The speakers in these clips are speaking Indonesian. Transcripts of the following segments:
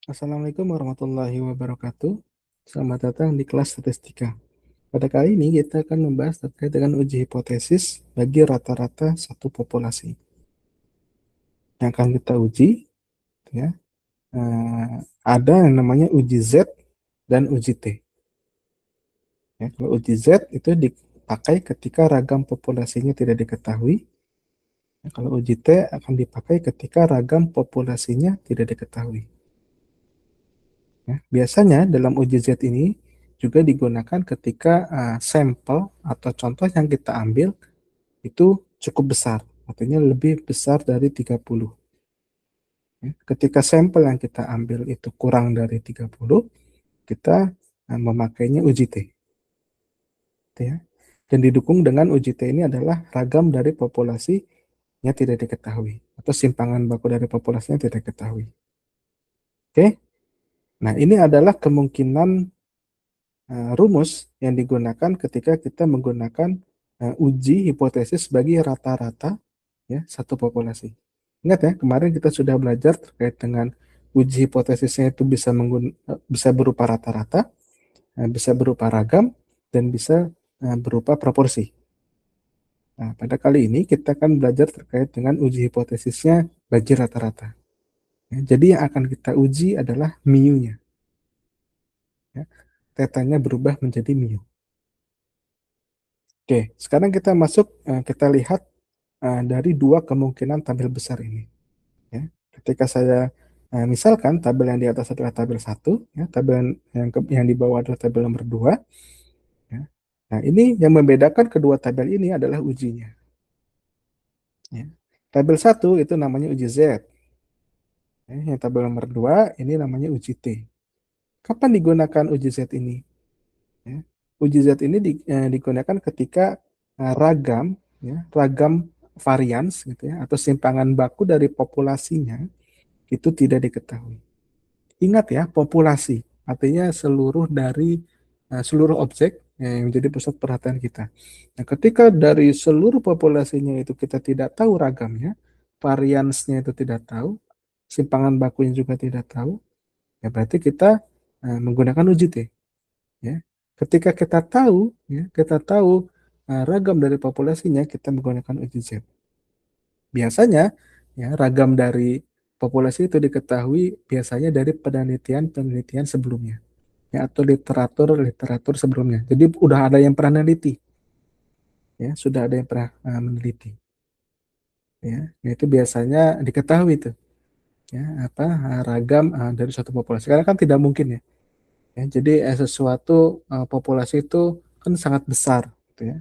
Assalamualaikum warahmatullahi wabarakatuh. Selamat datang di kelas statistika. Pada kali ini kita akan membahas terkait dengan uji hipotesis bagi rata-rata satu populasi. Yang akan kita uji, ya, ada yang namanya uji Z dan uji T. Ya, kalau uji Z itu dipakai ketika ragam populasinya tidak diketahui. Ya, kalau uji T akan dipakai ketika ragam populasinya tidak diketahui. Ya, biasanya dalam uji Z ini juga digunakan ketika sampel atau contoh yang kita ambil itu cukup besar, artinya lebih besar dari 30. Ya, ketika sampel yang kita ambil itu kurang dari 30, kita memakainya uji T. Ya. Dan didukung dengan uji T ini adalah ragam dari populasinya tidak diketahui, atau simpangan baku dari populasinya tidak diketahui. Oke, nah ini adalah kemungkinan rumus yang digunakan ketika kita menggunakan uji hipotesis bagi rata-rata ya satu populasi. Ingat ya, kemarin kita sudah belajar terkait dengan uji hipotesisnya itu bisa berupa rata-rata, bisa berupa ragam, dan bisa berupa proporsi. Nah, pada kali ini kita akan belajar terkait dengan uji hipotesisnya bagi rata-rata. Ya, jadi yang akan kita uji adalah mu-nya. Ya, tetanya berubah menjadi mu. Oke, sekarang kita lihat dari dua kemungkinan tabel besar ini. Ya. Ketika saya misalkan tabel yang di atas adalah tabel 1, ya, tabel yang di bawah adalah tabel nomor 2. Ya. Nah, ini yang membedakan kedua tabel ini adalah ujinya. Ya. Tabel 1 itu namanya uji Z. Ya. Yang tabel nomor 2 ini namanya uji T. Kapan digunakan uji Z ini? Ya. Uji Z ini digunakan ketika ragam varians gitu ya, atau simpangan baku dari populasinya itu tidak diketahui. Ingat ya, populasi artinya seluruh objek yang menjadi pusat perhatian kita. Nah, ketika dari seluruh populasinya itu kita tidak tahu ragamnya, variansnya itu tidak tahu, simpangan bakunya juga tidak tahu, ya berarti kita menggunakan uji T. Ya. Ketika kita tahu ragam dari populasinya, kita menggunakan uji Z. Biasanya ya ragam dari populasi itu diketahui biasanya dari penelitian-penelitian sebelumnya ya atau literatur sebelumnya. Jadi udah ada yang pernah meneliti ya, sudah ada yang pernah meneliti ya. Nah, itu biasanya diketahui itu ya apa ragam dari suatu populasi. Karena kan tidak mungkin ya. Ya jadi sesuatu populasi itu kan sangat besar gitu ya.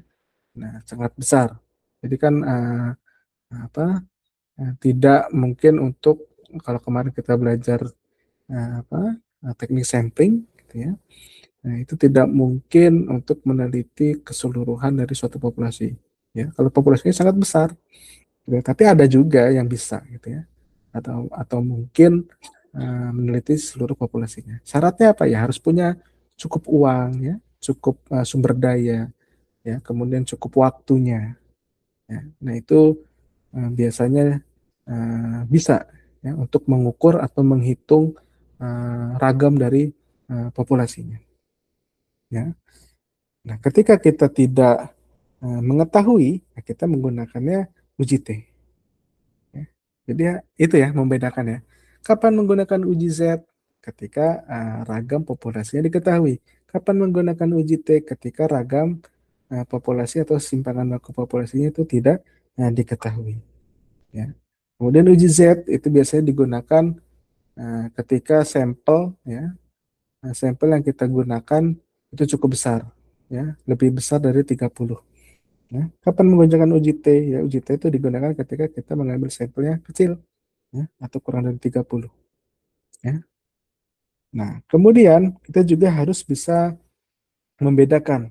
Nah, sangat besar. Jadi kan apa tidak mungkin untuk kalau kemarin kita belajar apa teknik sampling gitu ya. Nah, itu tidak mungkin untuk meneliti keseluruhan dari suatu populasi ya. Kalau populasinya sangat besar, gitu. Tapi ada juga yang bisa gitu ya. Atau mungkin meneliti seluruh populasinya. Syaratnya apa ya? Harus punya cukup uang ya, cukup sumber daya ya, kemudian cukup waktunya ya. Nah, itu biasanya bisa ya untuk mengukur atau menghitung ragam dari populasinya. Ya. Nah, ketika kita tidak mengetahui, nah kita menggunakannya uji T. Ya. Jadi ya, itu ya membedakan ya. Kapan menggunakan uji Z? Ketika ragam populasinya diketahui. Kapan menggunakan uji T? Ketika ragam populasi atau simpangan baku populasinya itu tidak diketahui. Ya. Kemudian uji Z itu biasanya digunakan ketika sampel yang kita gunakan itu cukup besar, ya, lebih besar dari 30. Ya. Kapan menggunakan uji T? Ya, uji T itu digunakan ketika kita mengambil sampelnya kecil, ya, atau kurang dari 30. Ya. Nah, kemudian kita juga harus bisa membedakan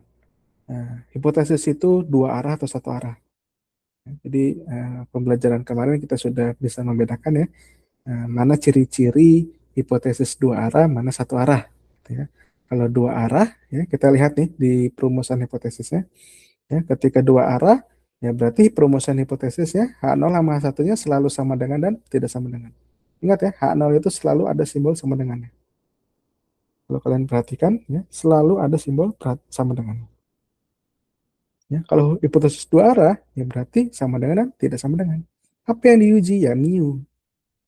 hipotesis itu dua arah atau satu arah. Ya, jadi pembelajaran kemarin kita sudah bisa membedakan ya mana ciri-ciri hipotesis dua arah, mana satu arah. Gitu ya. Kalau dua arah, ya kita lihat nih di perumusan hipotesisnya. Ya, ketika dua arah, ya berarti perumusan hipotesisnya H0 sama H1-nya selalu sama dengan dan tidak sama dengan. Ingat ya, H0 itu selalu ada simbol sama dengannya. Kalau kalian perhatikan, ya, selalu ada simbol sama dengannya. Ya, kalau hipotesis dua arah, ya berarti sama dengan tidak sama dengan. Apa yang diuji? Ya mu.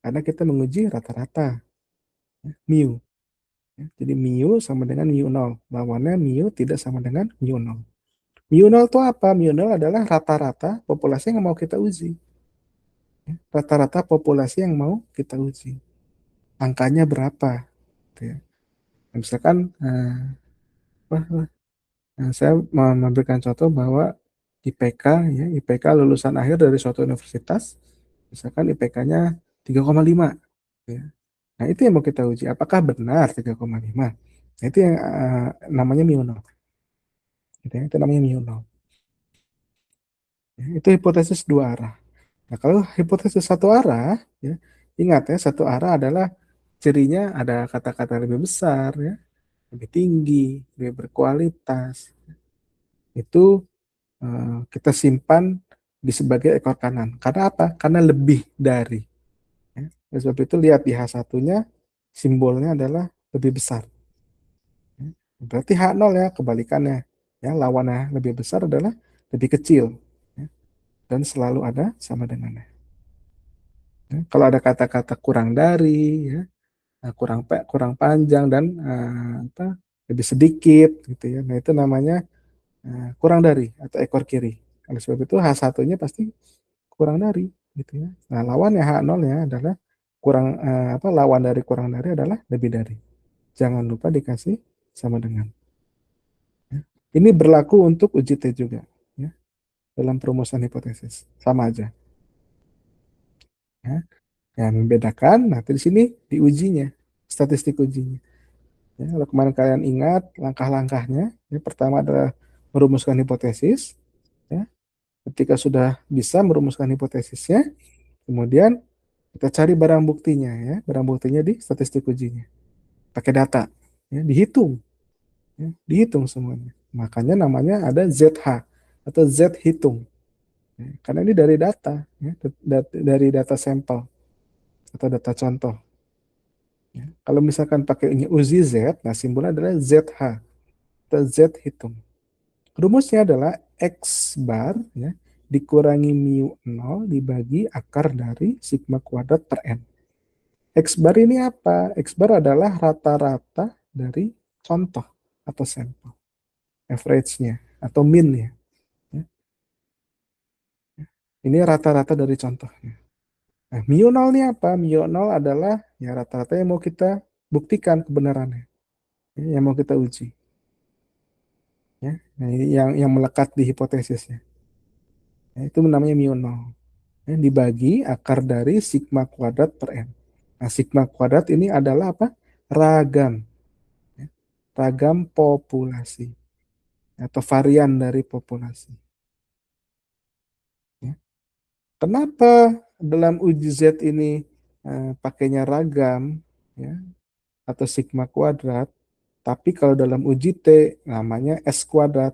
Karena kita menguji rata-rata. Ya, mu. Ya, jadi mu sama dengan mu nol. Lawannya mu tidak sama dengan mu nol. Mu nol itu apa? Mu nol adalah rata-rata populasi yang mau kita uji. Ya, rata-rata populasi yang mau kita uji. Angkanya berapa? Gitu ya. Misalkan saya mau memberikan contoh bahwa IPK ya, IPK lulusan akhir dari suatu universitas, misalkan IPK-nya 3,5 ya. Nah, itu yang mau kita uji. Apakah benar 3,5? Nah, itu yang namanya mu nol. Gitu ya. Itu namanya mu nol. Ya, itu hipotesis dua arah. Nah, kalau hipotesis satu arah, ya, ingat ya, satu arah adalah cirinya ada kata-kata lebih besar, ya, lebih tinggi, lebih berkualitas. Itu kita simpan di sebagai ekor kanan. Karena apa? Karena lebih dari. Ya. Oleh sebab itu lihat di H1-nya simbolnya adalah lebih besar. Ya. Berarti H0 ya, kebalikannya. Ya, lawannya lebih besar adalah lebih kecil. Ya. Dan selalu ada sama dengannya. Ya. Kalau ada kata-kata kurang dari, ya, kurang panjang dan lebih sedikit gitu ya. Nah, itu namanya kurang dari atau ekor kiri. Oleh sebab itu H1-nya pasti kurang dari gitu ya. Nah, lawannya H0 ya adalah lawan dari kurang dari adalah lebih dari. Jangan lupa dikasih sama dengan. Ya. Ini berlaku untuk uji T juga ya, dalam perumusan hipotesis. Sama aja ya. Yang membedakan nanti di sini diujinya, statistik ujinya. Ya, kalau kemarin kalian ingat langkah-langkahnya, ya, pertama adalah merumuskan hipotesis. Ya. Ketika sudah bisa merumuskan hipotesisnya, kemudian kita cari barang buktinya ya, barang buktinya di statistik ujinya. Pakai data, ya, dihitung semuanya. Makanya namanya ada ZH atau Z hitung. Ya, karena ini dari data, ya, dari data sampel atau data contoh. Ya. Kalau misalkan pakai uji Z, nah simbolnya adalah ZH atau Z hitung. Rumusnya adalah X bar ya, dikurangi mu 0 dibagi akar dari sigma kuadrat per N. X bar ini apa? X bar adalah rata-rata dari contoh atau sampel. Average-nya atau mean-nya. Ya. Ini rata-rata dari contohnya. Nah, mu nol ini apa? Mu nol adalah ya rata-rata yang mau kita buktikan kebenarannya. Ya, yang mau kita uji. Ya. Nah, ini yang melekat di hipotesisnya. Ya, itu namanya mu nol. Ya, dibagi akar dari sigma kuadrat per N. Nah, sigma kuadrat ini adalah apa? Ragam. Ya. Ragam populasi. Atau varian dari populasi. Ya. Kenapa dalam uji Z ini pakainya ragam ya, atau sigma kuadrat, tapi kalau dalam uji T namanya S kuadrat.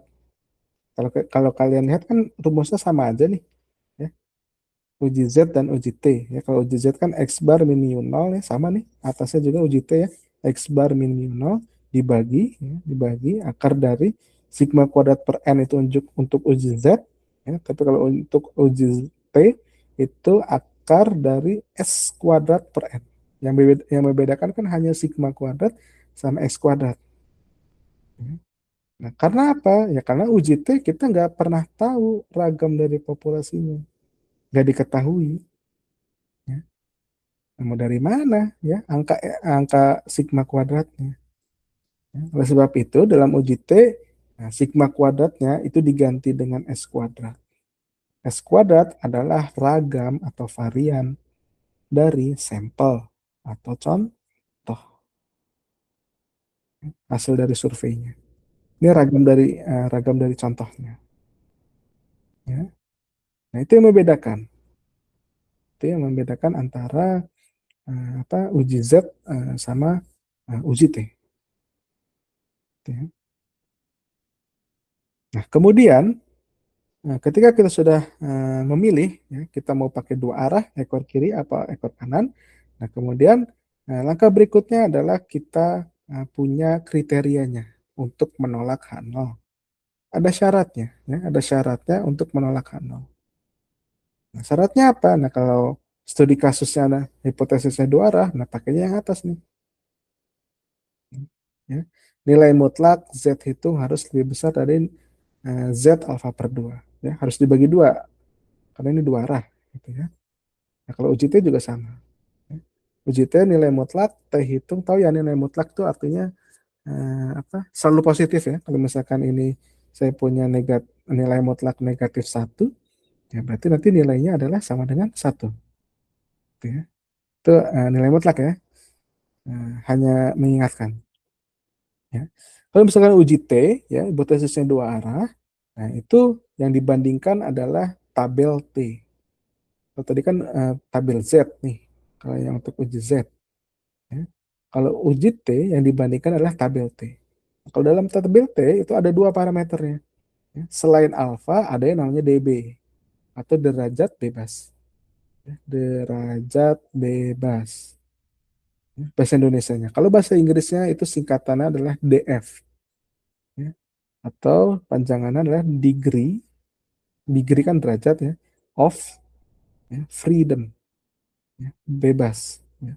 Kalau kalian lihat kan rumusnya sama aja nih, ya. Uji Z dan uji T ya. Kalau uji Z kan X bar min mu 0 ya, sama nih. Atasnya juga uji T ya. X bar min mu 0 dibagi ya, dibagi akar dari sigma kuadrat per N itu untuk uji Z ya. Tapi kalau untuk uji T itu akar dari S kuadrat per N. Yang membedakan kan hanya sigma kuadrat sama X kuadrat. Ya. Nah, karena apa? Ya karena uji T kita nggak pernah tahu ragam dari populasinya. Nggak diketahui. Ya. Nah, mau dari mana ya angka angka sigma kuadratnya? Ya. Oleh sebab itu dalam uji T, nah, sigma kuadratnya itu diganti dengan S kuadrat. S kuadrat adalah ragam atau varian dari sampel atau contoh hasil dari surveinya. Ini ragam dari contohnya. Ya. Nah, itu yang membedakan. Itu yang membedakan antara uji Z sama uji T. Ya. Nah, kemudian ketika kita sudah memilih, ya, kita mau pakai dua arah, ekor kiri apa ekor kanan. Nah, kemudian langkah berikutnya adalah kita punya kriterianya untuk menolak H0. Ada syaratnya, ya, ada syaratnya untuk menolak H0. Nah, syaratnya apa? Nah, kalau studi kasusnya ada hipotesisnya dua arah, nah pakainya yang atas nih. Ya. Nilai mutlak Z hitung harus lebih besar dari Z alfa per 2. Ya, harus dibagi dua, karena ini dua arah. Gitu ya. Nah, kalau uji T juga sama. Ya. Uji T nilai mutlak, T hitung, tahu ya nilai mutlak itu artinya apa? Selalu positif ya. Kalau misalkan ini saya punya nilai mutlak negatif 1, ya berarti nanti nilainya adalah sama dengan 1. Gitu ya. Itu nilai mutlak ya. Hanya mengingatkan. Ya. Kalau misalkan uji T, ya hipotesisnya dua arah, nah itu yang dibandingkan adalah tabel T. Kalau tadi kan tabel Z nih, kalau yang untuk uji Z. Ya. Kalau uji T yang dibandingkan adalah tabel T. Kalau dalam tabel T itu ada dua parameternya. Ya. Selain alfa ada yang namanya dB atau derajat bebas. Ya. Derajat bebas. Ya. Bahasa Indonesianya. Kalau bahasa Inggrisnya itu singkatannya adalah DF. Ya. Atau panjangannya adalah degree kan derajat ya, of ya, freedom, ya, bebas. Ya.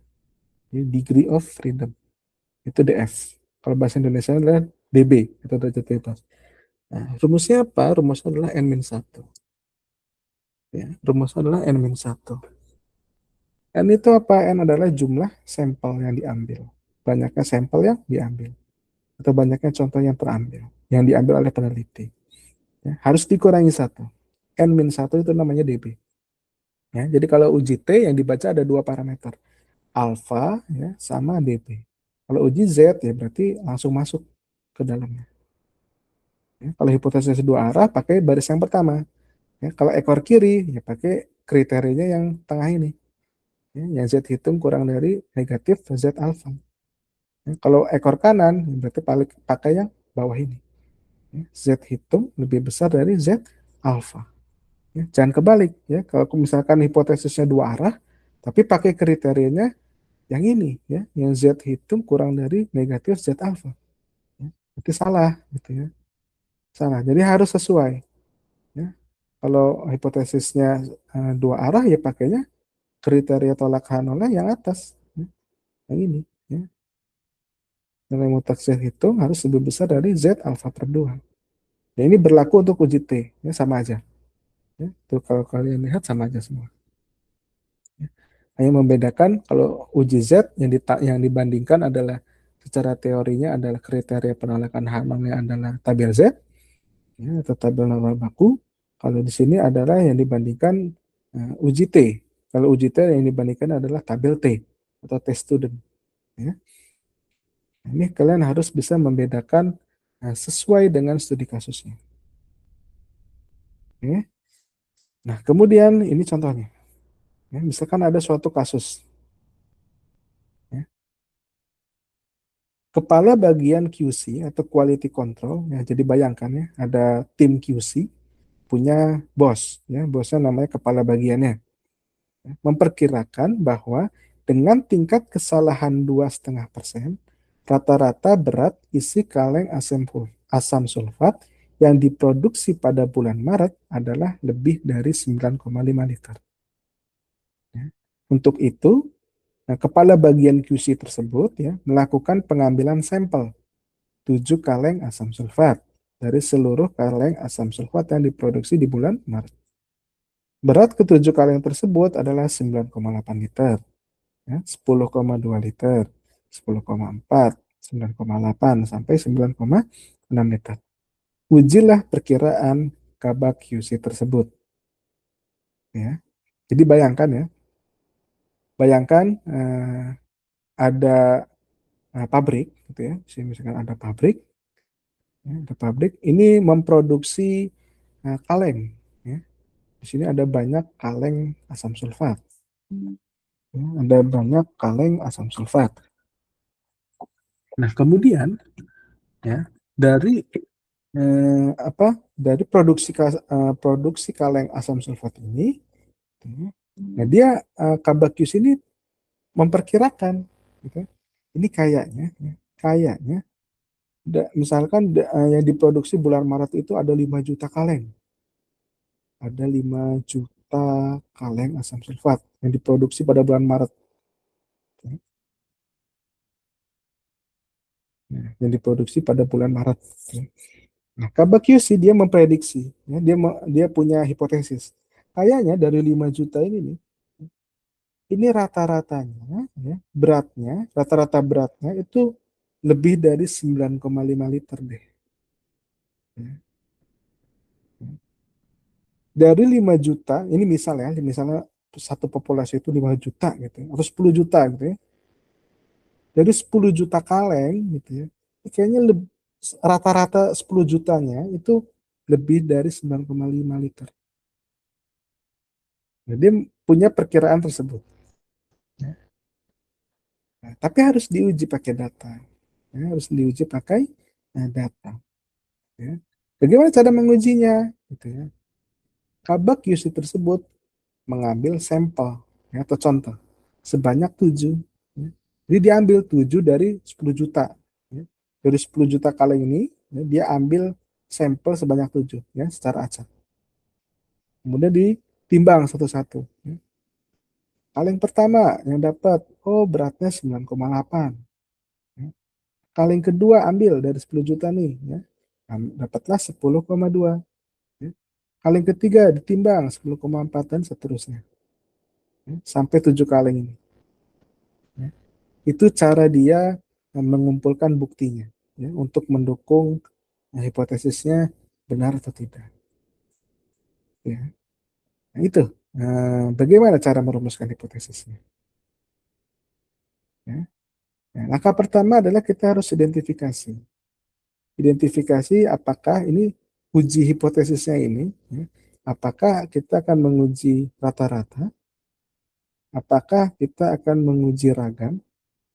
Jadi degree of freedom itu DF. Kalau bahasa Indonesia adalah DB atau derajat bebas. Nah, rumusnya apa? Rumusnya adalah N-1. Ya, rumusnya adalah N-1. N itu apa? N adalah jumlah sampel yang diambil. Banyaknya sampel yang diambil. Atau banyaknya contoh yang terambil. Yang diambil oleh peneliti. Ya, harus dikurangi 1. N-1 itu namanya DB. Ya, jadi kalau uji T yang dibaca ada dua parameter. Alfa ya, sama DB. Kalau uji Z ya berarti langsung masuk ke dalamnya. Ya, kalau hipotesis dua arah pakai baris yang pertama. Ya, kalau ekor kiri ya pakai kriterianya yang tengah ini. Ya, yang Z hitung kurang dari negatif Z alfa. Ya, kalau ekor kanan berarti pakai yang bawah ini. Ya, Z hitung lebih besar dari Z alfa. Ya, jangan kebalik ya. Kalau misalkan hipotesisnya dua arah, tapi pakai kriterianya yang ini ya, yang Z hitung kurang dari negatif Z alfa. Ya, itu salah gitu ya. Salah. Jadi harus sesuai ya. Kalau hipotesisnya dua arah ya pakainya kriteria tolak H0 yang atas ya. Yang ini ya. Nilai mutlak Z hitung harus lebih besar dari Z alfa per 2. Ya, ini berlaku untuk uji T ya, sama aja. Ya. Tuh kalau kalian lihat sama aja semua. Ya. Hanya membedakan kalau uji Z yang dibandingkan adalah secara teorinya adalah kriteria penolakan H0-nya adalah tabel Z ya, atau tabel normal baku. Kalau di sini adalah yang dibandingkan uji T. Kalau uji T yang dibandingkan adalah tabel T atau test student. Ya. Ini kalian harus bisa membedakan sesuai dengan studi kasusnya. Oke. Nah, kemudian ini contohnya. Ya, misalkan ada suatu kasus. Ya. Kepala bagian QC atau quality control, ya, jadi bayangkan ya, ada tim QC punya bos, ya, bosnya namanya kepala bagiannya. Ya, memperkirakan bahwa dengan tingkat kesalahan 2,5%, rata-rata berat isi kaleng asam sulfat yang diproduksi pada bulan Maret adalah lebih dari 9,5 liter. Ya. Untuk itu, nah, kepala bagian QC tersebut ya, melakukan pengambilan sampel 7 kaleng asam sulfat dari seluruh kaleng asam sulfat yang diproduksi di bulan Maret. Berat ketujuh kaleng tersebut adalah 9,8 liter, ya, 10,2 liter, 10,4, 9,8, sampai 9,6 liter. Ujilah perkiraan kabak QC tersebut. Ya. Jadi bayangkan ya, bayangkan ada pabrik, gitu ya. Misalkan ada pabrik, ya, ada pabrik ini memproduksi kaleng. Ya. Di sini ada banyak kaleng asam sulfat. Ya, ada banyak kaleng asam sulfat. Nah, kemudian ya dari apa? Dari produksi kaleng asam sulfat ini, ya, nah dia Kabakyus ini memperkirakan gitu. Ini kayaknya misalkan yang diproduksi bulan Maret itu ada 5 juta kaleng. Ada 5 juta kaleng asam sulfat yang diproduksi pada bulan Maret. Nah, yang diproduksi pada bulan Maret. Nah, Kabak QC dia memprediksi, ya, dia punya hipotesis. Kayaknya dari 5 juta ini nih, ini rata-ratanya, ya, rata-rata beratnya itu lebih dari 9,5 liter deh. Ya. Dari 5 juta, ini misalnya satu populasi itu 5 juta gitu ya, atau 10 juta gitu ya. Dari 10 juta kaleng gitu ya, kayaknya rata-rata 10 jutanya itu lebih dari 9,5 liter. Nah, dia punya perkiraan tersebut. Ya. Nah, tapi harus diuji pakai data. Ya, harus diuji pakai data. Ya. Bagaimana cara mengujinya? Gitu ya. Kabak UC tersebut mengambil sampel, ya, atau contoh sebanyak 7. Ya. Jadi diambil 7 dari 10 juta. Ya. Dari 10 juta kali ini, ya, dia ambil sampel sebanyak 7, ya, secara acak. Kemudian ditimbang satu-satu. Ya. Kaleng pertama yang dapat, oh beratnya 9,8. Ya. Kaleng kedua ambil dari 10 juta nih, ya. Dapatlah 10,2. Ya. Kaleng ketiga ditimbang 10,4 dan seterusnya. Ya. Sampai 7 kaleng ini. Ya. Itu cara dia mengumpulkan buktinya, ya, untuk mendukung hipotesisnya benar atau tidak. Ya. Nah, itu. Bagaimana cara merumuskan hipotesisnya? Ya. Nah, langkah pertama adalah kita harus identifikasi. Identifikasi apakah ini uji hipotesisnya ini, ya, apakah kita akan menguji rata-rata, apakah kita akan menguji ragam,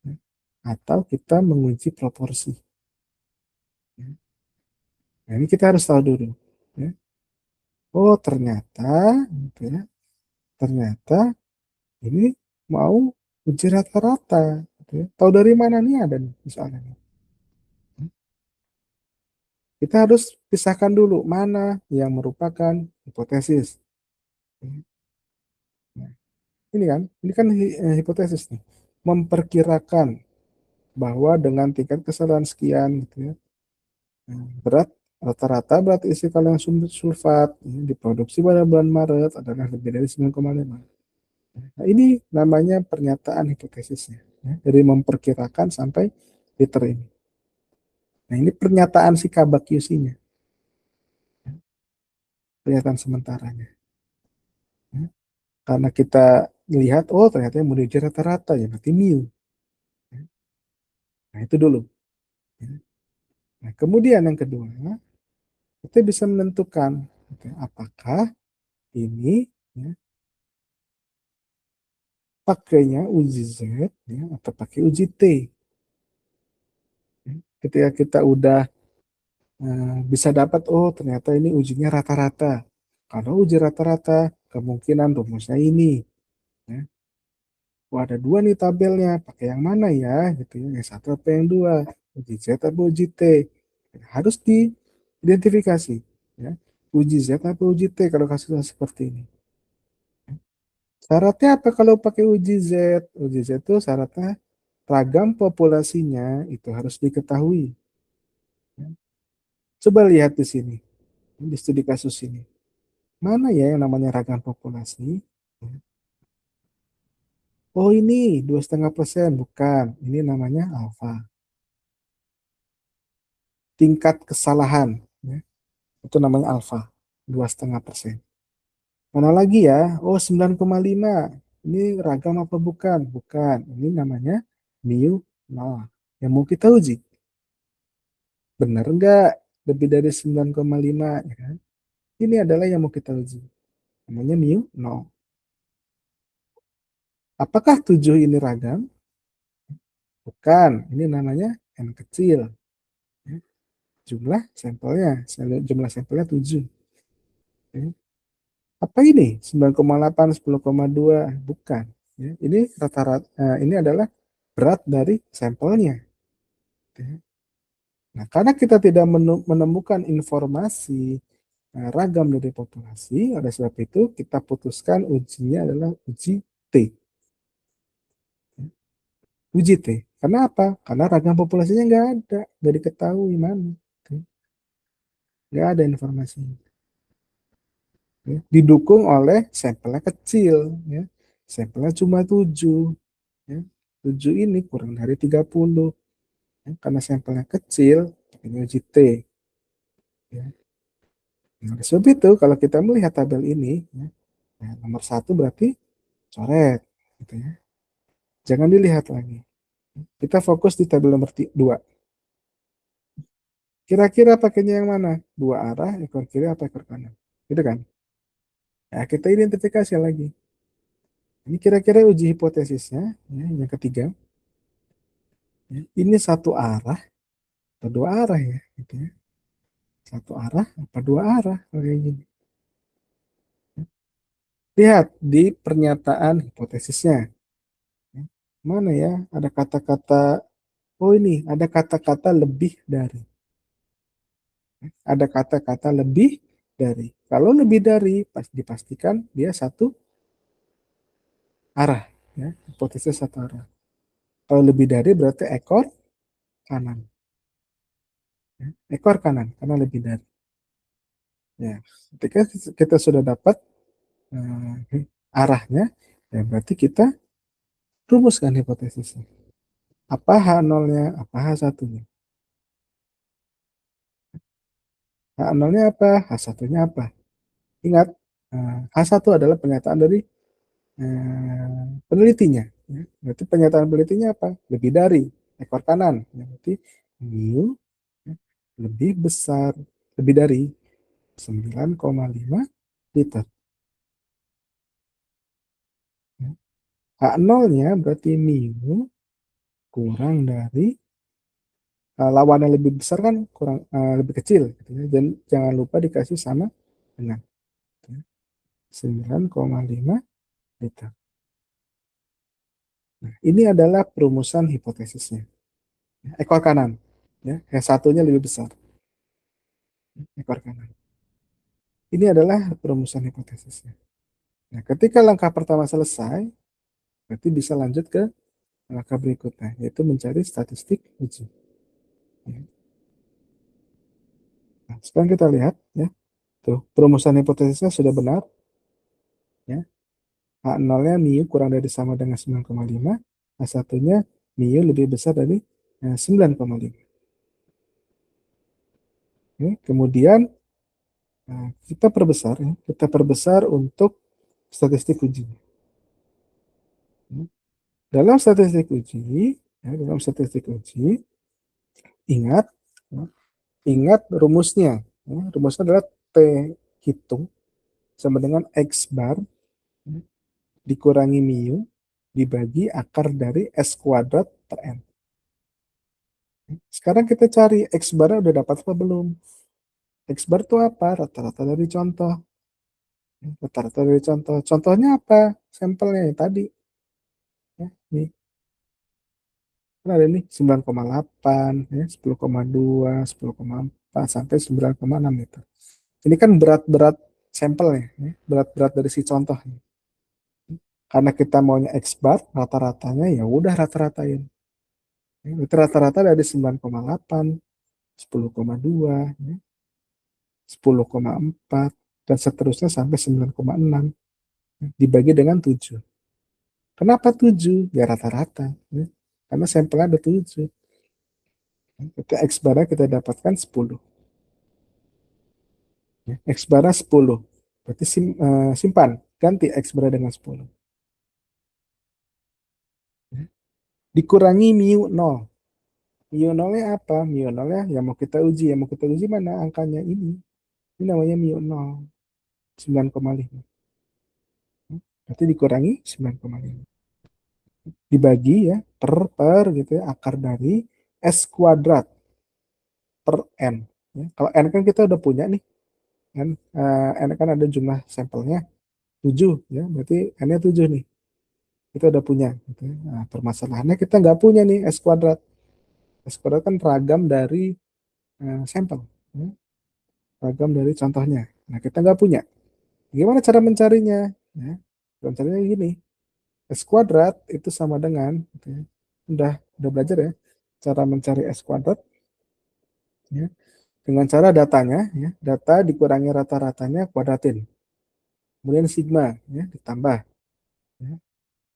ya, atau kita menguji proporsi. Ya. Nah, ini kita harus tahu dulu. Ya. Oh ternyata, gitu ya, ternyata ini mau uji rata-rata. Gitu ya. Tahu dari mana nih ada nih misalnya. Kita harus pisahkan dulu mana yang merupakan hipotesis. Nah, ini kan hipotesis nih, memperkirakan bahwa dengan tingkat kesalahan sekian gitu ya, berat rata-rata berat isi kalium sulfat diproduksi pada bulan Maret adalah lebih dari 9,5. Nah, ini namanya pernyataan hipotesisnya, ya, dari memperkirakan sampai liter ini. Nah, ini pernyataan si Kabak QC-nya, pernyataan sementaranya. Ya. Karena kita lihat, oh ternyata yang mau diuji rata-rata, ya berarti mu. Ya. Nah, itu dulu. Ya. Nah, kemudian yang kedua, kita bisa menentukan, gitu, apakah ini, ya, pakainya uji Z, ya, atau pakai uji T. Ya. Ketika kita udah bisa dapat, oh ternyata ini ujinya rata-rata. Kalau uji rata-rata, kemungkinan rumusnya ini. Ya. Oh, ada dua nih tabelnya, pakai yang mana ya? Gitu ya. Yang satu apa yang dua? Uji Z atau uji T? Harus diidentifikasi. Ya. Uji Z atau uji T kalau kasusnya seperti ini. Syaratnya apa kalau pakai uji Z? Uji Z itu syaratnya ragam populasinya itu harus diketahui. Ya. Coba lihat di sini, di studi kasus ini. Mana ya yang namanya ragam populasi? Oh ini 2,5%, bukan. Ini namanya alfa. Tingkat kesalahan, ya, itu namanya alfa, 2,5%. Mana lagi ya? Oh 9,5. Ini ragam apa bukan? Bukan. Ini namanya mu nol. Yang mau kita uji. Benar nggak? Lebih dari 9,5, ya kan? Ini adalah yang mau kita uji. Namanya mu nol. Apakah 7 ini ragam? Bukan. Ini namanya n kecil. Ya. Jumlah sampelnya 7. Ya. Apa ini? 9,8, 10,2? Bukan. Ya. Ini rata-rata ini adalah berat dari sampelnya. Ya. Nah, karena kita tidak menemukan informasi ragam dari populasi, oleh sebab itu kita putuskan ujinya adalah uji T. Uji T. Karena apa? Karena ragam populasinya nggak ada, nggak diketahui mana. Nggak ada informasinya. Ya. Didukung oleh sampelnya kecil. Ya. Sampelnya cuma 7. Ya. 7 ini kurang dari 30. Ya. Karena sampelnya kecil, pakainya uji T. Ya. Nah, oleh sebab itu, kalau kita melihat tabel ini, ya, nah, nomor 1 berarti coret. Gitu ya. Jangan dilihat lagi. Kita fokus di tabel nomor 2. Kira-kira pakainya yang mana? Dua arah, ekor kiri apa ekor kanan? Gitu kan? Nah, kita identifikasi lagi. Ini kira-kira uji hipotesisnya, ya, yang ketiga. Ya, ini satu arah atau dua arah ya, gitu ya. Satu arah apa dua arah kayak gini. Lihat di pernyataan hipotesisnya. Ya. Mana ya? Ada kata-kata, oh ini ada kata-kata lebih dari. Ada kata-kata lebih dari. Kalau lebih dari, dipastikan dia satu arah. Ya, hipotesis satu arah. Kalau lebih dari berarti ekor kanan. Ya, ekor kanan, karena lebih dari. Ya, ketika kita sudah dapat arahnya, ya berarti kita rumuskan hipotesisnya. Apa H0-nya, apa H1-nya. H0-nya apa, H1-nya apa. Ingat, H1 adalah pernyataan dari penelitinya. Ya. Berarti pernyataan penelitinya apa? Lebih dari ekor kanan. Ya, berarti mu ya, lebih besar, lebih dari 9,5 liter. Ya. H0-nya berarti mu kurang dari lawan yang lebih besar kan kurang lebih kecil gitu ya. Dan jangan lupa dikasih sama dengan gitu ya. 9,5 liter. Nah, ini adalah perumusan hipotesisnya. Ekor kanan. Ya, yang satunya lebih besar. Ekor kanan. Ini adalah perumusan hipotesisnya. Nah, ketika langkah pertama selesai, berarti bisa lanjut ke langkah berikutnya, yaitu mencari statistik uji. Nah, sekarang kita lihat, ya, tuh perumusan hipotesisnya sudah benar. Ya. H0-nya mu kurang dari sama dengan 9,5, H1-nya mu lebih besar dari 9,5. Ya. Kemudian kita perbesar untuk statistik uji. Ya. Dalam statistik uji, ingat, ya, ingat rumusnya. Ya, rumusnya adalah T hitung sama dengan X bar ya, dikurangi mu dibagi akar dari S kuadrat per N. Sekarang kita cari X bar udah dapat apa belum? X bar itu apa? Rata-rata dari contoh. Rata-rata dari contoh. Contohnya apa? Sampelnya yang tadi. Ya, nih. Kan ada nih 9,8, ya, 10,2, 10,4, sampai 9,6 gitu. Ini kan berat-berat sampelnya, ya, berat-berat dari si contoh. Karena kita maunya X bar, rata-ratanya ya udah rata-ratain. Ya, itu rata-rata dari 9,8, 10,2, ya, 10,4, dan seterusnya sampai 9,6. Dibagi dengan 7. Kenapa 7? Ya rata-rata. Ya. Karena sampelnya ada 7. Ketika X barnya kita dapatkan 10. Ya. X barnya 10. Berarti simpan. Ganti X barnya dengan 10. Ya. Dikurangi mu 0. Mu 0-nya apa? Mu 0-nya yang mau kita uji. Yang mau kita uji mana angkanya ini. Ini namanya mu 0. 9,5. Berarti dikurangi 9,5. Dibagi ya per gitu ya akar dari S kuadrat per N. Ya. Kalau N kan kita udah punya nih. Kan, N kan ada jumlah sampelnya 7. Ya. Berarti N-nya 7 nih. Kita udah punya. Gitu ya. Nah, permasalahannya kita nggak punya nih S kuadrat. S kuadrat kan ragam dari sampel. Ya. Ragam dari contohnya. Nah, kita nggak punya. Gimana cara mencarinya? Ya, cara mencarinya gini. S kuadrat itu sama dengan, gitu ya. Udah belajar ya, cara mencari S kuadrat, ya, dengan cara datanya, ya, data dikurangi rata-ratanya kuadratin. Kemudian sigma, ya, ditambah. Ya.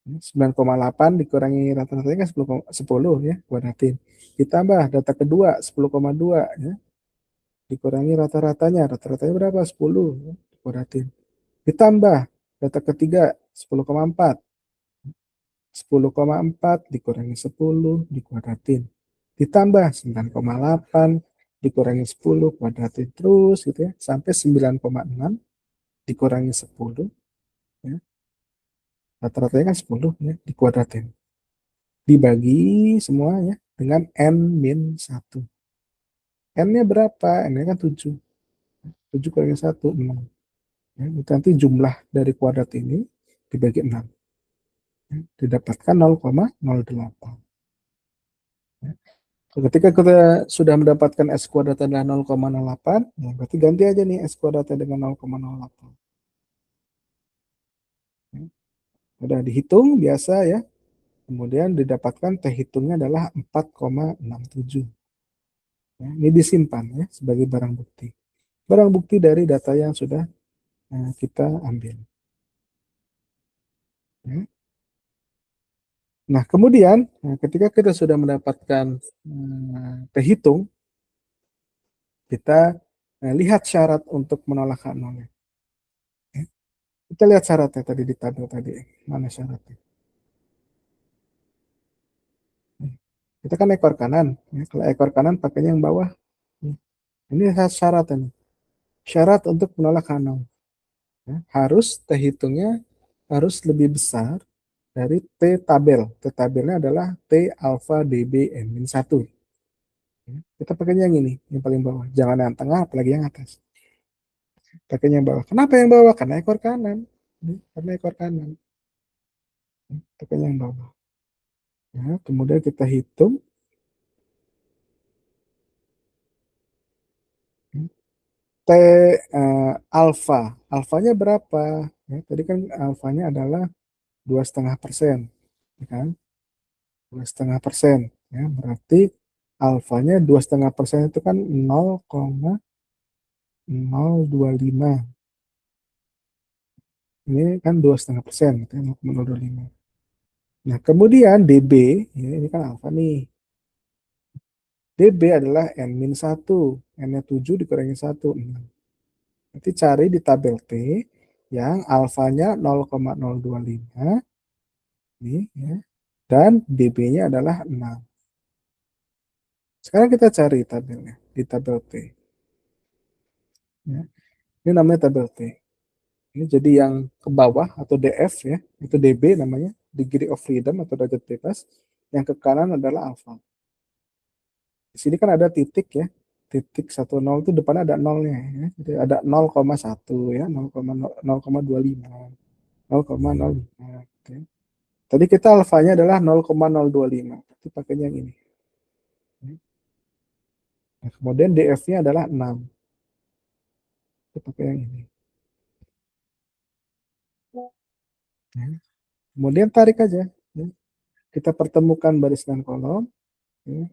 9,8 dikurangi rata-ratanya kan 10 ya, kuadratin. Ditambah data kedua 10,2 ya, dikurangi rata-ratanya berapa? 10 ya, kuadratin. Ditambah data ketiga 10,4. 10,4 dikurangi 10 dikuadratin. Ditambah 9,8 dikurangi 10 kuadratin terus gitu ya, sampai 9,6 dikurangi 10 ya. Rata-ratanya kan 10 ya, dikuadratin. Dibagi semuanya dengan n min 1. N-nya berapa? N-nya kan 7. 7 kurangi 1, 6. Ya, itu nanti jumlah dari kuadrat ini dibagi 6. Ya, didapatkan 0,08. Ya. Ketika kita sudah mendapatkan S kuadrat adalah 0,08, ya, berarti ganti aja nih S kuadratnya dengan 0,08. Ya. Udah dihitung biasa ya. Kemudian didapatkan T hitungnya adalah 4,67. Ya, ini disimpan ya sebagai barang bukti. Barang bukti dari data yang sudah kita ambil. Ya. Nah, kemudian ketika kita sudah mendapatkan T hitung, kita lihat syarat untuk menolak H0. Ya. Kita lihat syaratnya tadi di tabel tadi. Mana syaratnya? Kita kan ekor kanan. Ya. Kalau ekor kanan pakainya yang bawah. Ya. Ini syarat ini. Syarat untuk menolak H0. Ya. Harus T hitungnya harus lebih besar dari T tabel. T tabelnya adalah T alfa DB N-1. Kita pakainya yang ini, yang paling bawah. Jangan yang tengah, apalagi yang atas. Pakainya yang bawah. Kenapa yang bawah? Karena ekor kanan. Karena ekor kanan. Pakainya yang bawah. Ya, kemudian kita hitung. T alfa. Alfanya berapa? Ya, tadi kan alfanya adalah 2,5%. Ya kan? 2,5%. Ya, berarti alfanya 2,5% itu kan 0,025. Ini kan 2,5%, gitu ya, 0,025. Nah, kemudian DB, ya, ini kan alfa nih. DB adalah N-1. N-nya 7 dikurangi 1. Nanti cari di tabel T yang alfanya 0,025. Nih, ya. Dan DB-nya adalah 6. Sekarang kita cari tabelnya di tabel T. Ya. Ini namanya tabel T. Ini jadi yang ke bawah atau DF ya, itu DB namanya, degree of freedom atau derajat bebas. Yang ke kanan adalah alfa. Di sini kan ada titik ya. Titik 10 itu depannya ada nolnya ya. Jadi ada 0,1 ya, 0,025, 0,05. Oke. Tadi kita alfanya adalah 0,025. Itu pakainya yang ini. Nah, kemudian DF-nya adalah 6. Itu pakai yang ini. Ya. Kemudian tarik aja. Ya. Kita pertemukan baris dan kolom. Ya.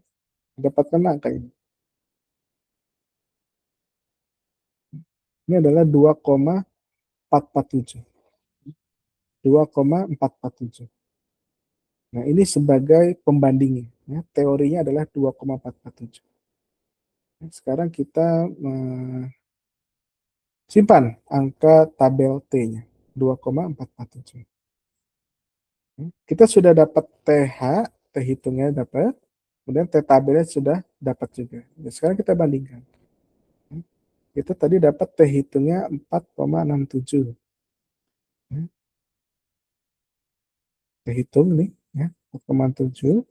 Dapatkan angka ini. Ini adalah 2,447. 2,447. Nah, ini sebagai pembandingnya. Ya. Teorinya adalah 2,447. Nah, sekarang kita simpan angka tabel T-nya. 2,447. Kita sudah dapat TH, T hitungnya dapat. Kemudian T tabelnya sudah dapat juga. Nah, sekarang kita bandingkan. Kita tadi dapat T hitungnya 4,67. T hitung nih, ya, 4,7.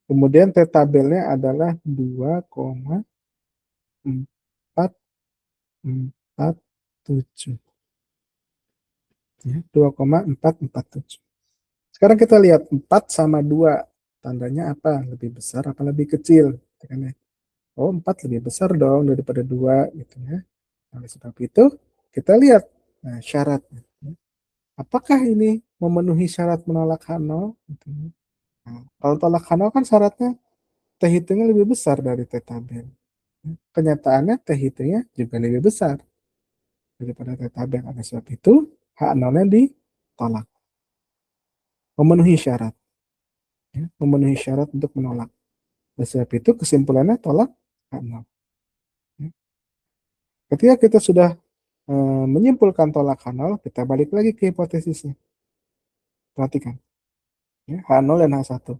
Kemudian T tabelnya adalah 2,447. Ya, 2,447. Sekarang kita lihat 4 sama 2. Tandanya apa? Lebih besar apa lebih kecil? Gitu kan ya. Oh, 4 lebih besar dong daripada 2 gitu ya. Oleh sebab itu, kita lihat syaratnya. Apakah ini memenuhi syarat menolak H0? Gitu ya. Nah, kalau tolak H0 kan syaratnya T hitungnya lebih besar dari T tabel. Kenyataannya T hitungnya juga lebih besar daripada T tabel. Oleh sebab itu, H0-nya ditolak. Memenuhi syarat. Ya, memenuhi syarat untuk menolak. Oleh sebab itu, kesimpulannya tolak H0. Ya. Ketika kita sudah menyimpulkan tolak H0, kita balik lagi ke hipotesisnya. Perhatikan. Ya, H0 dan H1.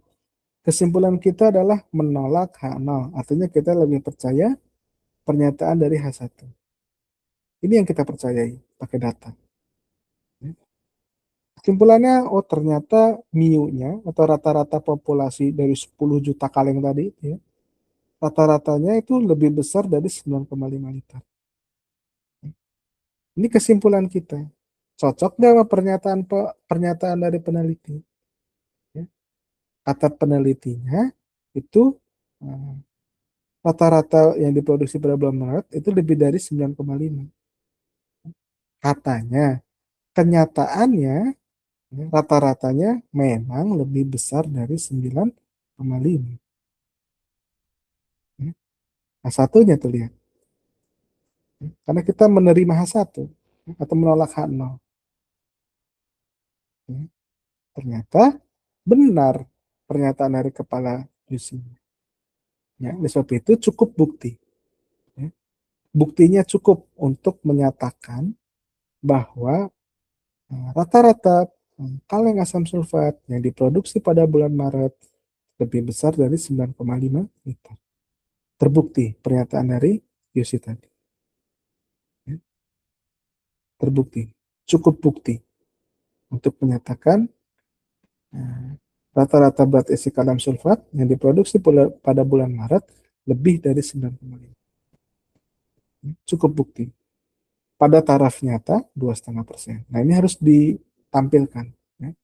Kesimpulan kita adalah menolak H0. Artinya kita lebih percaya pernyataan dari H1. Ini yang kita percayai pakai data. Ya. Kesimpulannya, oh ternyata mu-nya atau rata-rata populasi dari 10 juta kaleng tadi, ya, rata-ratanya itu lebih besar dari 9,5 liter. Ini kesimpulan kita. Cocok nggak sama pernyataan dari peneliti? Ya. Kata penelitinya itu eh, rata-rata yang diproduksi pada bulan Maret itu lebih dari 9,5. Katanya, kenyataannya rata-ratanya memang lebih besar dari 9,5. Ya. H1-nya tuh lihat. Ya. Karena kita menerima H1 atau menolak H0. Ya. Ternyata benar pernyataan dari kepala UC. Ya, oleh sebab itu cukup bukti. Ya. Buktinya cukup untuk menyatakan bahwa rata-rata kaleng asam sulfat yang diproduksi pada bulan Maret lebih besar dari 9,5 liter. Terbukti pernyataan dari UC tadi. Ya. Terbukti. Cukup bukti untuk menyatakan eh, rata-rata berat isi kalsium sulfat yang diproduksi pada bulan Maret lebih dari 9,5. Cukup bukti. Pada taraf nyata 2,5%. Nah, ini harus ditampilkan. Ya.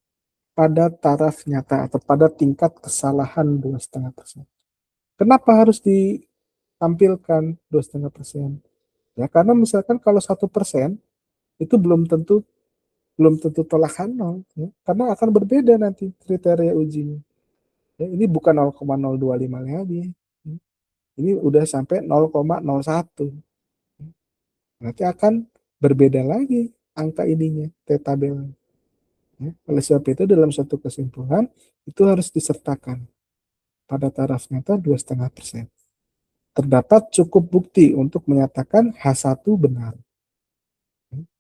Pada taraf nyata atau pada tingkat kesalahan 2,5%. Kenapa harus ditampilkan 2,5%? Ya, karena misalkan kalau 1% itu belum tentu tolak nol, ya. Karena akan berbeda nanti kriteria ujinya. Ya, ini bukan 0,025 lagi. Ya. Ini udah sampai 0,01. Nanti akan berbeda lagi angka ininya, T tabel. Ya. Oleh sebab itu dalam suatu kesimpulan itu harus disertakan pada taraf nyata 2,5%. Terdapat cukup bukti untuk menyatakan H1 benar.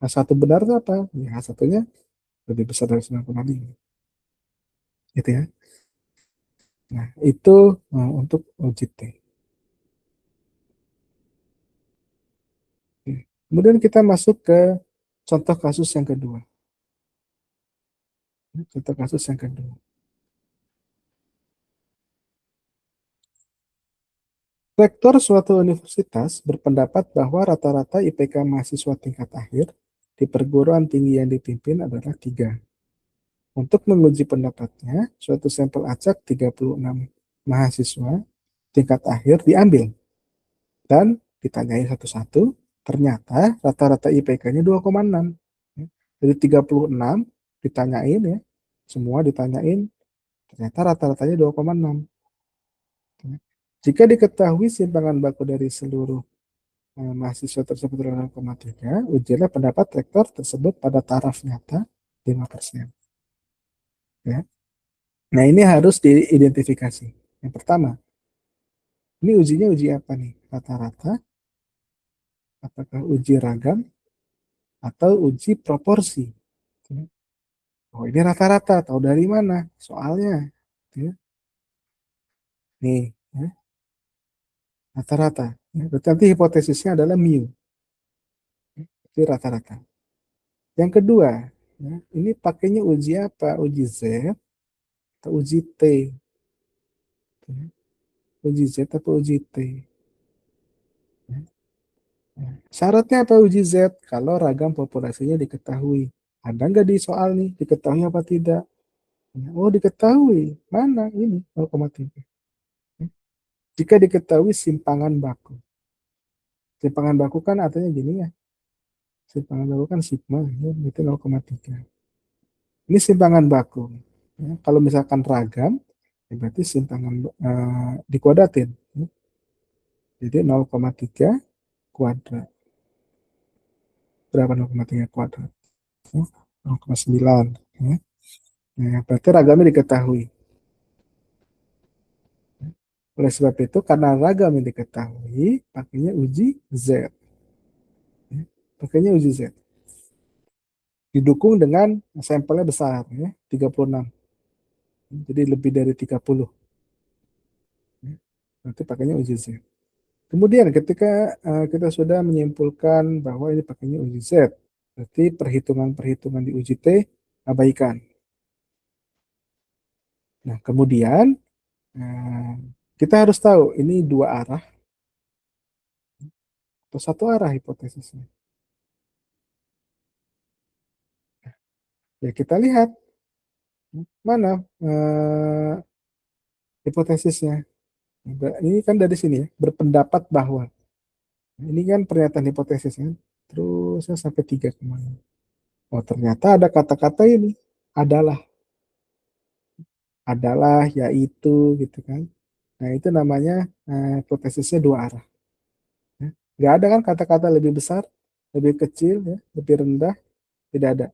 H1 benar itu apa? Ya, H1-nya lebih besar dari 9,5. Gitu ya. Nah, itu untuk uji T. Kemudian kita masuk ke contoh kasus yang kedua. Contoh kasus yang kedua. Rektor suatu universitas berpendapat bahwa rata-rata IPK mahasiswa tingkat akhir di perguruan tinggi yang dipimpin adalah 3. Untuk menguji pendapatnya, suatu sampel acak 36 mahasiswa tingkat akhir diambil dan ditanyai satu-satu, ternyata rata-rata IPK-nya 2,6. Dari 36 ditanyain ya, semua ditanyain, ternyata rata-ratanya 2,6. Jika diketahui simpangan baku dari seluruh mahasiswa tersebut adalah 0,3, ujilah pendapat rektor tersebut pada taraf nyata 5%. Ya. Nah, ini harus diidentifikasi. Yang pertama, ini ujinya uji apa nih? Rata-rata, apakah uji ragam, atau uji proporsi? Ya. Oh, ini rata-rata, tahu dari mana? Soalnya, ya. Nih, ya, rata-rata. Ya. Berarti nanti hipotesisnya adalah mu. Ya. Itu rata-rata. Yang kedua, ya, ini pakainya uji apa? Uji Z atau uji T? Ya. Uji Z atau uji T? Ya. Syaratnya apa uji Z? Kalau ragam populasinya diketahui. Ada nggak di soal nih? Diketahui apa tidak? Oh, diketahui. Mana ini 0,3. Jika diketahui simpangan baku. Simpangan baku kan artinya gini ya. Simpangan baku kan sigma, ya, berarti 0,3. Ini simpangan baku. Ya, kalau misalkan ragam, ya berarti simpangan dikuadratin. Ya. Jadi 0,3 kuadrat. Berapa 0,3 kuadrat? Ya, 0,9. Ya. Nah, berarti ragamnya diketahui. Oleh sebab itu, karena ragam yang diketahui, pakainya uji Z. Ya. Pakainya uji Z. Didukung dengan sampelnya besar, ya, 36. Jadi lebih dari 30. Ya. Nanti pakainya uji Z. Kemudian ketika kita sudah menyimpulkan bahwa ini pakainya uji Z, berarti perhitungan-perhitungan di uji T abaikan. Nah, kemudian uh, kita harus tahu ini dua arah atau satu arah hipotesisnya. Ya, kita lihat mana hipotesisnya. Ini kan dari sini ya, berpendapat bahwa. Ini kan pernyataan hipotesisnya. Terus sampai tiga kemana. Oh, ternyata ada kata-kata ini. Adalah. Adalah, yaitu, gitu kan. Nah, itu namanya hipotesisnya dua arah. Ya. Nggak ada kan kata-kata lebih besar, lebih kecil, ya, lebih rendah. Tidak ada.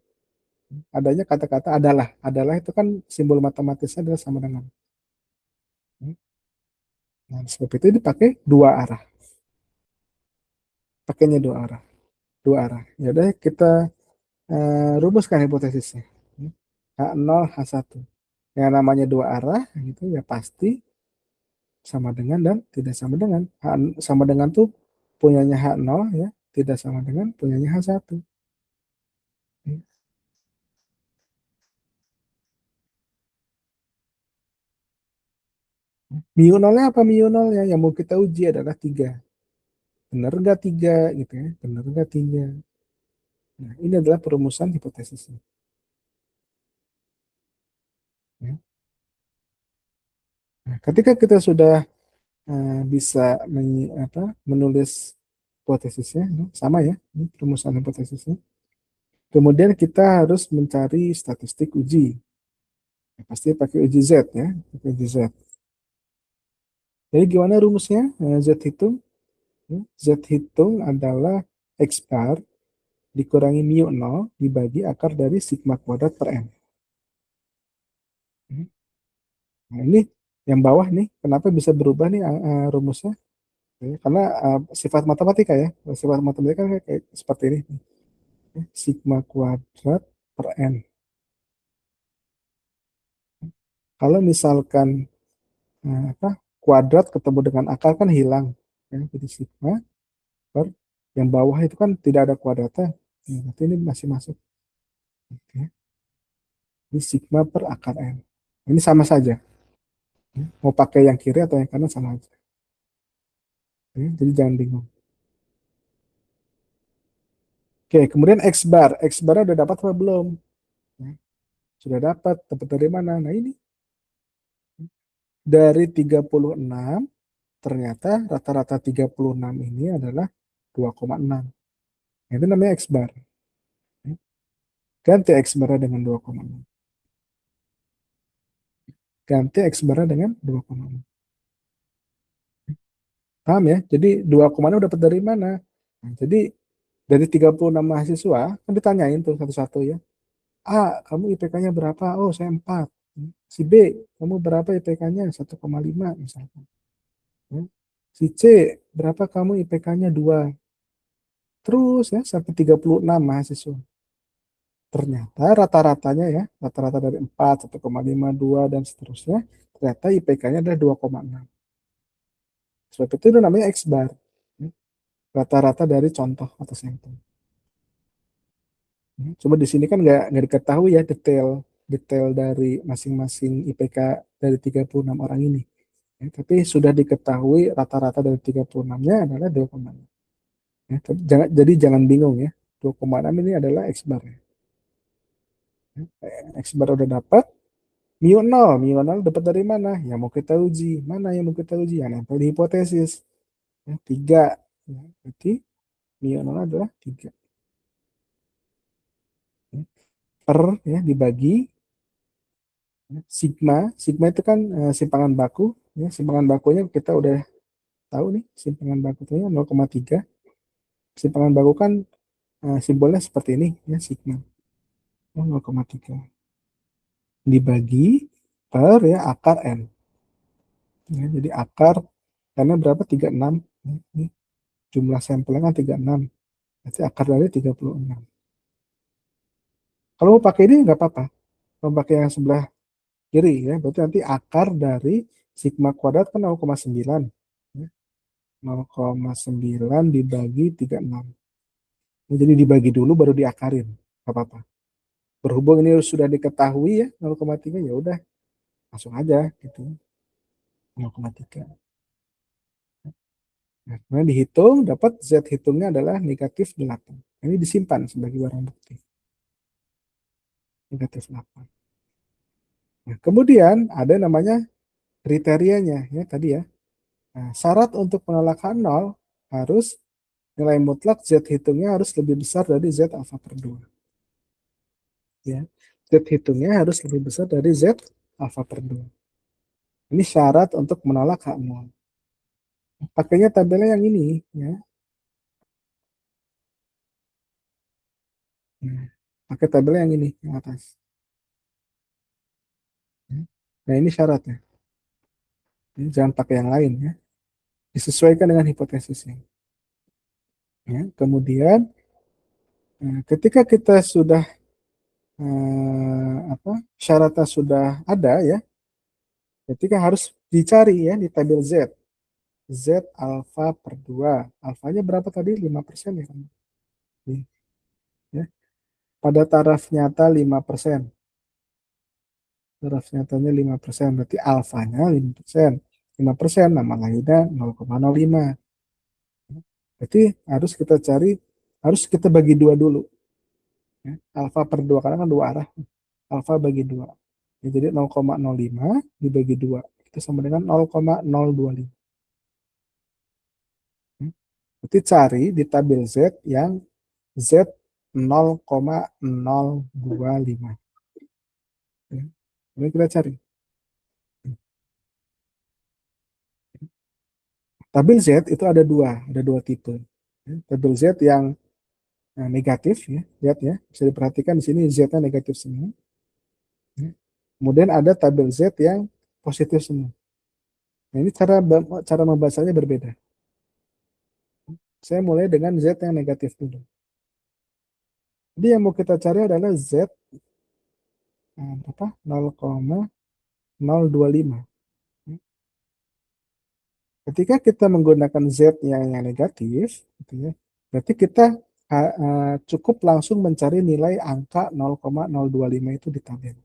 Adanya kata-kata adalah. Adalah itu kan simbol matematisnya adalah sama dengan. Ya. Nah, sebab itu dipakai dua arah. Pakainya dua arah. Dua arah. Ya udah kita rumuskan hipotesisnya. H0, H1. Yang namanya dua arah, gitu ya pasti sama dengan dan tidak sama dengan. Sama dengan tuh punyanya H0 ya, tidak sama dengan punyanya H1. Mu nolnya apa? Mu nolnya yang mau kita uji adalah 3. Benar nggak 3 gitu ya? Benar nggak 3? Nah, ini adalah perumusan hipotesisnya. Ya. Nah, ketika kita sudah bisa menulis hipotesisnya, sama ya, ini perumusan hipotesisnya. Kemudian kita harus mencari statistik uji. Ya, pasti pakai uji Z ya, pakai uji Z. Jadi gimana rumusnya? Z hitung. Ya, Z hitung adalah X bar dikurangi mu 0 dibagi akar dari sigma kuadrat per M. Ya. Nah, ini yang bawah nih, kenapa bisa berubah nih rumusnya? Ya, karena sifat matematika ya, sifat matematika kayak seperti ini. Ya, sigma kuadrat per N. Kalau misalkan kuadrat ketemu dengan akar kan hilang. Ya, jadi sigma per yang bawah itu kan tidak ada kuadratnya. Ya, berarti ini masih masuk. Oke. Ini sigma per akar N. Ini sama saja. Ya, mau pakai yang kiri atau yang kanan sama aja. Ya, jadi jangan bingung. Oke, kemudian X bar. X bar udah dapat apa belum? Ya, sudah dapat. Dapat dari mana? Nah ini. Dari 36, ternyata rata-rata 36 ini adalah 2,6. Nah, itu namanya X bar. Ya, ganti X bar dengan 2,6. Ganti X bar dengan 2,6. Paham ya? Jadi 2,6 dapat dari mana? Nah, jadi dari 36 mahasiswa, kan ditanyain tuh satu-satu ya. A, kamu IPK-nya berapa? Oh, saya 4. Si B, kamu berapa IPK-nya? 1,5 misalkan. Ya. Si C, berapa kamu IPK-nya? 2. Terus ya, sampai 36 mahasiswa. Ternyata rata-ratanya ya, rata-rata dari 4, 1,5, 2, dan seterusnya, ternyata IPK-nya adalah 2,6. Sebab itu namanya X bar. Ya. Rata-rata dari contoh atau sampel. Cuma di sini kan nggak diketahui ya detail detail dari masing-masing IPK dari 36 orang ini. Ya, tapi sudah diketahui rata-rata dari 36-nya adalah 2,6. Ya, jadi jangan bingung ya. 2,6 ini adalah X bar. Ya. X bar udah dapat, Mu nol dapat dari mana? Yang mau kita uji. Mana yang mau kita uji? Yang nempel di hipotesis. Ya, 3. Ya, berarti mu nol adalah 3. Ya, per ya dibagi ya, sigma. Sigma itu kan simpangan baku. Ya, simpangan bakunya kita udah tahu nih. Simpangan bakunya 0,3. Simpangan baku kan simbolnya seperti ini. Ya, sigma. Ya, 0,3. Dibagi per ya akar N. Ya, jadi akar karena berapa? 36. Ya, ini jumlah sampelnya kan 36. Berarti akar dari 36. Kalau mau pakai ini nggak apa-apa. Kalau pakai yang sebelah kiri ya, berarti nanti akar dari sigma kuadrat kan 0,9. Ya, 0,9 dibagi 36. Ya, jadi dibagi dulu baru diakarin. Nggak apa-apa. Berhubung ini sudah diketahui ya 0,3 ya udah langsung aja gitu. 0,3. Nah, kemudian dihitung, dapat Z hitungnya adalah negatif 8. Ini disimpan sebagai barang bukti. Negatif 8. Nah, kemudian ada namanya kriterianya ya tadi ya. Nah, syarat untuk penolakan 0 harus nilai mutlak Z hitungnya harus lebih besar dari Z alfa per 2. Ya. Z hitungnya harus lebih besar dari Z alfa per 2. Ini syarat untuk menolak H0. Pakainya tabelnya yang ini ya. Nah, pakai tabelnya yang ini yang atas. Nah, ini syaratnya. Jangan pakai yang lain ya. Disesuaikan dengan hipotesisnya. Ya, kemudian ketika kita sudah apa syaratnya sudah ada ya, ketika harus dicari ya di tabel Z. Z alfa per 2. Alfanya berapa tadi? 5% ya kan? Ya. Pada taraf nyata 5%. Taraf nyatanya 5%. Berarti alfanya 5%. 5% nama lainnya 0,05. Berarti harus kita cari, harus kita bagi dua dulu. Ya. Alfa per 2 karena kan dua arah. Alfa bagi 2. Ya, jadi 0,05 dibagi 2. Itu sama dengan 0,025. Ya. Berarti cari di tabel Z yang Z 0,025. Ya. Ini kita cari. Tabel Z itu ada dua tipe. Ya. Tabel Z yang negatif ya, lihat ya, bisa diperhatikan di sini Z-nya negatif semua. Ya. Kemudian ada tabel Z yang positif semua. Nah, ini cara membacanya berbeda. Saya mulai dengan Z yang negatif dulu. Jadi yang mau kita cari adalah Z berapa? 0,025. Ketika kita menggunakan Z yang negatif, gitu ya, berarti kita cukup langsung mencari nilai angka 0,025 itu di tabel.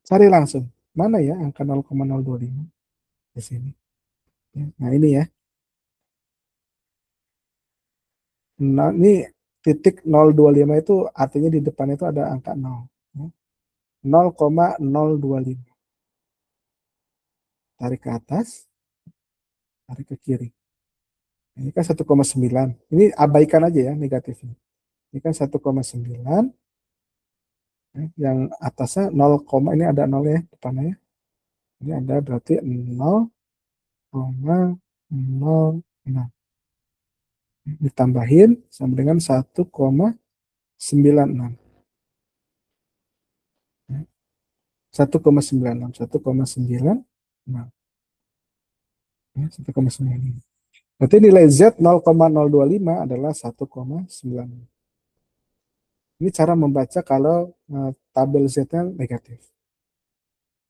Cari langsung. Mana ya angka 0,025? Di sini. Ya, nah ini ya. Nah, ini titik 025 itu artinya di depan itu ada angka 0. Ya. 0,025. Tarik ke atas, tarik ke kiri. Ini kan 1,9. Ini abaikan aja ya negatifnya. Ini kan 1,9. Yang atasnya 0, ini ada 0 ya depannya ya. Ini ada berarti 0,06. Ditambahin sama dengan 1,96. 1,96. 1,96. 1,96. Berarti nilai Z 0,025 adalah 1,96. Ini cara membaca kalau tabel Z-nya negatif.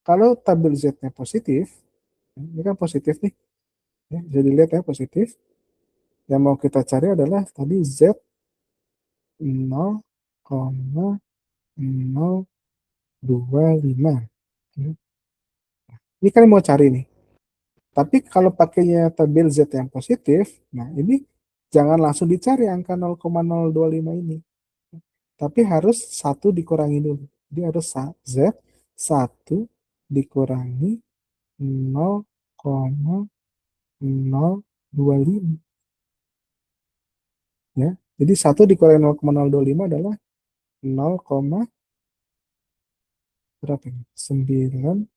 Kalau tabel Z-nya positif, ini kan positif nih, ya, bisa dilihat ya positif. Yang mau kita cari adalah tadi Z 0,025. Ini kan mau cari nih. Tapi kalau pakainya tabel Z yang positif, nah ini jangan langsung dicari angka 0,025 ini. Tapi harus satu dikurangi dulu. Jadi harus Z 1 dikurangi 0,025. Ya. Jadi 1 dikurangi 0,025 adalah 0, berapa ini? 975.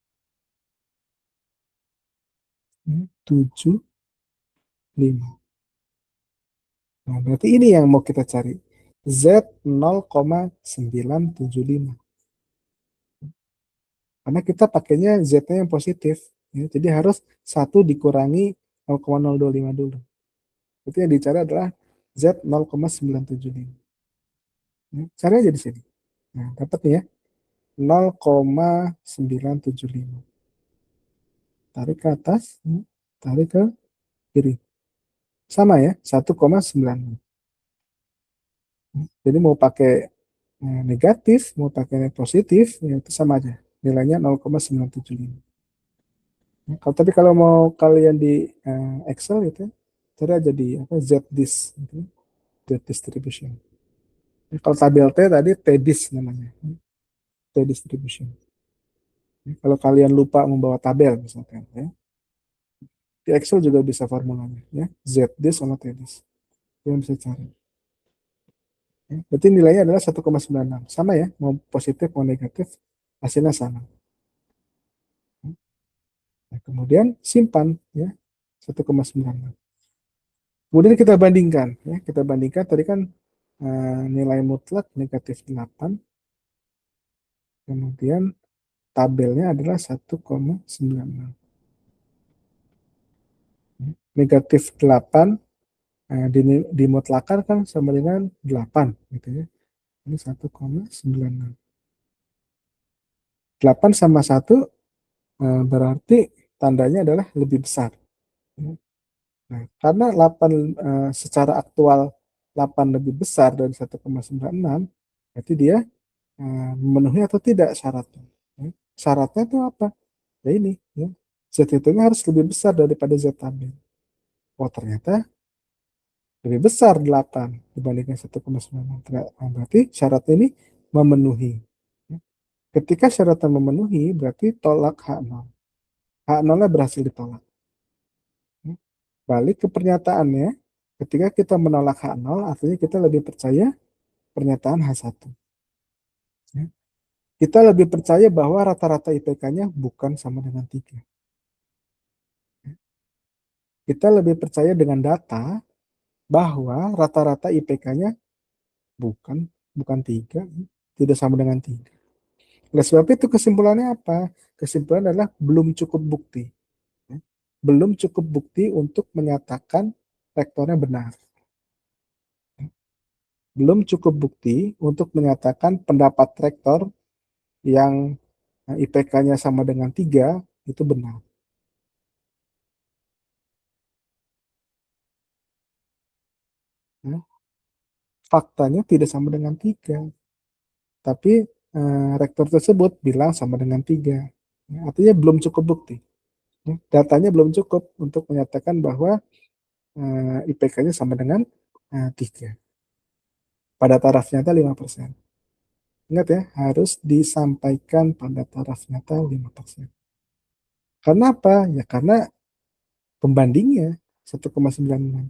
Nah, berarti ini yang mau kita cari. Z 0,975. Karena kita pakainya Z-nya yang positif. Ya, jadi harus 1 dikurangi 0,025 dulu. Itu yang dicari adalah Z 0,975. Ya, caranya jadi sini. Nah, dapat nih ya. 0,975. Tarik ke atas, tarik ke kiri. Sama ya, 1,9. Jadi mau pakai negatif, mau pakai positif, ya itu sama aja. Nilainya 0,975. Tapi kalau mau kalian di Excel itu, cara jadi apa Z-dis, gitu. Z distribution. Kalau tabel T tadi T-dis namanya, T distribution. Kalau kalian lupa membawa tabel misalkan, ya, di Excel juga bisa formulanya, ya, Z-dis sama T-dis. Kalian bisa cari. Ya, berarti nilainya adalah 1,96. Sama ya, mau positif mau negatif, hasilnya sama. Nah, kemudian simpan ya 1,96. Kemudian kita bandingkan ya, kita bandingkan tadi kan nilai mutlak negatif 8, kemudian tabelnya adalah 1,96. Negatif 8 dimutlakan kan sama dengan 8 gitu ya. Ini 1,96. 8 sama 1 berarti tandanya adalah lebih besar. Nah, karena 8 secara aktual 8 lebih besar dari 1,96, berarti dia memenuhi atau tidak syaratnya. Ya. Syaratnya itu apa? Ya ini, ya. Z hitungnya harus lebih besar daripada Z tabel. Oh, ternyata lebih besar 8 dibandingkan 1,96. Berarti syarat ini memenuhi. Ya. Ketika syaratnya memenuhi, berarti tolak H0. H0-nya berhasil ditolak. Ya. Balik ke pernyataannya, ketika kita menolak H0, artinya kita lebih percaya pernyataan H1. Ya. Kita lebih percaya bahwa rata-rata IPK-nya bukan sama dengan 3. Kita lebih percaya dengan data bahwa rata-rata IPK-nya bukan bukan 3, tidak sama dengan 3. Oleh sebab itu kesimpulannya apa? Kesimpulan adalah belum cukup bukti. Belum cukup bukti untuk menyatakan rektornya benar. Belum cukup bukti untuk menyatakan pendapat rektor yang IPK-nya sama dengan 3 itu benar. Faktanya tidak sama dengan 3. Tapi rektor tersebut bilang sama dengan 3. Artinya belum cukup bukti. Datanya belum cukup untuk menyatakan bahwa IPK-nya sama dengan 3. Pada taraf nyata 5%. Ingat ya, harus disampaikan pada taraf nyata 5%. Karena apa? Ya karena pembandingnya 1,96.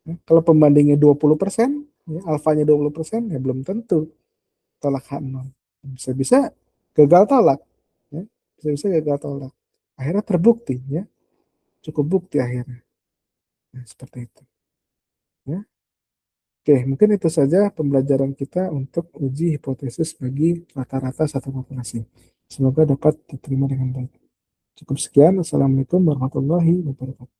Ya, kalau pembandingnya 20%, ya, alfanya 20%, ya belum tentu tolak H0. Bisa-bisa gagal tolak. Ya. Bisa-bisa gagal tolak. Akhirnya terbukti. Ya. Cukup bukti akhirnya. Nah, seperti itu. Ya. Oke, mungkin itu saja pembelajaran kita untuk uji hipotesis bagi rata-rata satu populasi. Semoga dapat diterima dengan baik. Cukup sekian. Assalamualaikum warahmatullahi wabarakatuh.